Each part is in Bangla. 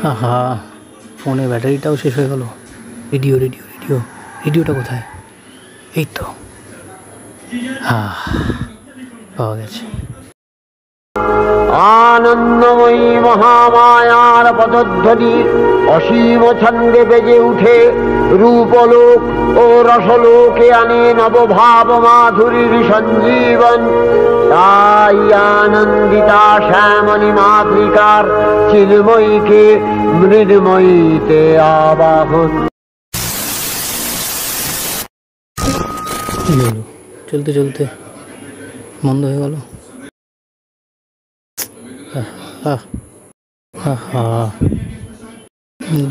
আহা, ফোনে ব্যাটারিটাও শেষ হয়ে গেল। রেডিও রেডিও রেডিও রেডিওটা কোথায়? এই তো, হ্যাঁ, পাওয়া গেছে। আনন্দময়ী মহামায়ার পদধ্বনি অসীম ছন্দে বেজে উঠে রূপলোক ও রসলোকে আনে নবভাব মাধুরীর সঞ্জীবন। তাই আনন্দিতা শ্যামলী মাতৃকার চিন্ময়ীকে মৃন্ময়ীতে আবাহন। চলতে চলতে বন্ধ হয়ে গেল।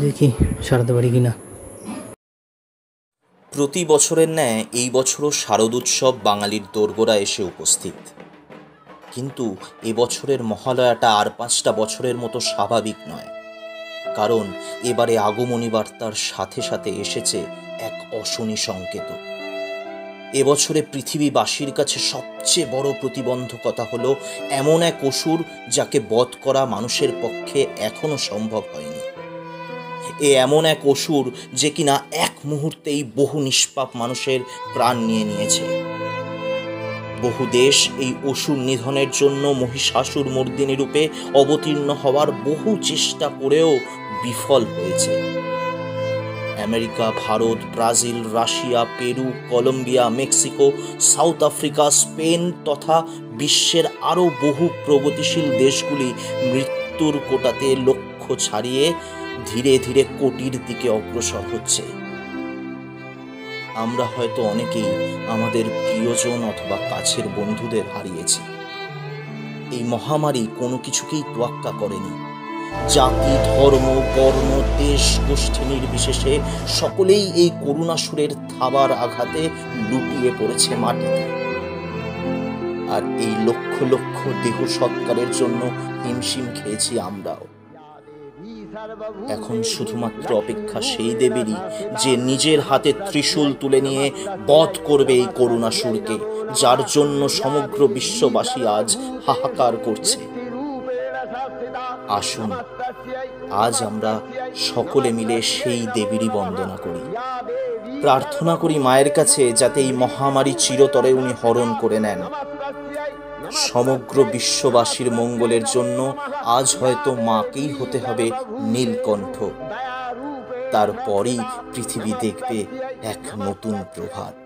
দেখি সারাতে পারি কিনা। প্রতি বছরের ন্যায় এই বছরও শারদোৎসব বাঙালির দোরগোড়া এসে উপস্থিত। কিন্তু এবছরের মহালয়াটা আর 5টা বছরের মতো স্বাভাবিক নয়, কারণ এবারে আগমনী বার্তার সাথে সাথে এসেছে এক অশনি সংকেত। এবছরে পৃথিবীবাসীর কাছে সবচেয়ে বড় প্রতিবন্ধকতা হলো এমন এক অসুর যাকে বধ করা মানুষের পক্ষে এখনো সম্ভব হয়নি। এমন এক অসুর যে কিনা এক মুহূর্তেই বহু নিষ্পাপ মানুষের প্রাণ নিয়ে নিয়েছে। বহু দেশ এই অসুর নিধনের জন্য মহিষাসুর মর্দিনী রূপে অবতীর্ণ হওয়ার বহু চেষ্টা করেও বিফল হয়েছে। America, Bharat, Brazil, Russia, Peru, Colombia, Mexico, South Africa, Spain তথা বিশ্বের আরও বহু প্রগতিশীল দেশগুলি মৃত্যুর কোটাতে লক্ষ্য ছাড়িয়ে ধীরে ধীরে কোটির দিকে অগ্রসর হচ্ছে। আমরা হয়তো অনেকেই আমাদের প্রিয়জন অথবা কাছের বন্ধুদের হারিয়েছি। এই মহামারী কোনো কিছুকেই তোয়াক্কা করেনি। জাতি, ধর্ম, বর্ণ, দেশ, গোষ্ঠী নির্বিশেষে সকলেই এই করুণাসুরের থাবার আঘাতে লুটিয়ে পড়েছে মাটিতে। আর এই লক্ষ লক্ষ দেহ সৎকারের জন্য হিমশিম খেয়েছি আমরাও। এখন শুধুমাত্র অপেক্ষা সেই দেবীরই যে নিজের হাতে ত্রিশূল তুলে নিয়ে বধ করবে এই করুণাসুরকে, যার জন্য সমগ্র বিশ্ববাসী আজ হাহাকার করছে। আসুন আজ আমরা সকলে মিলে সেই দেবীরই বন্দনা করি, প্রার্থনা করি মায়ের কাছে যাতে এই মহামারী চিরতরে উনি হরণ করে নেন। সমগ্র বিশ্ববাসীর মঙ্গলের জন্য আজ হয়তো মাকেই হতে হবে নীলকণ্ঠ। তারপরই পৃথিবী দেখবে এক নতুন প্রভাত।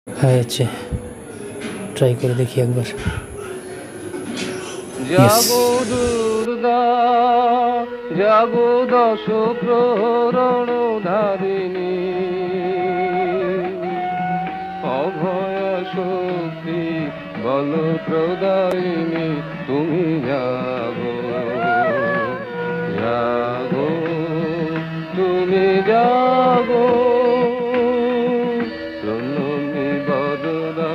হয়ে যাচ্ছে, ট্রাই করে দেখি একবার। জাগো দুর্গা জাগো দশ প্রহরণ ধারিণী, অভয় শক্তি বল প্রদায়িনী, তুমি জাগো জাগো তুমি জাগো। প্রণমী বরদা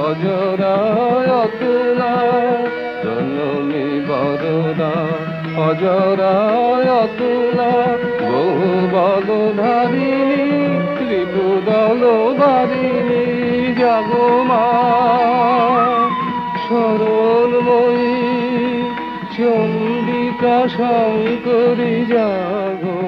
অজরায় অতুলা, প্রণমী বরদা অজরায় অতুলা, বহু বল ধারিণী ত্রিপুদল বারিণী, জাগো মা শরণময়ী চণ্ডিকা শঙ্করী, জাগো।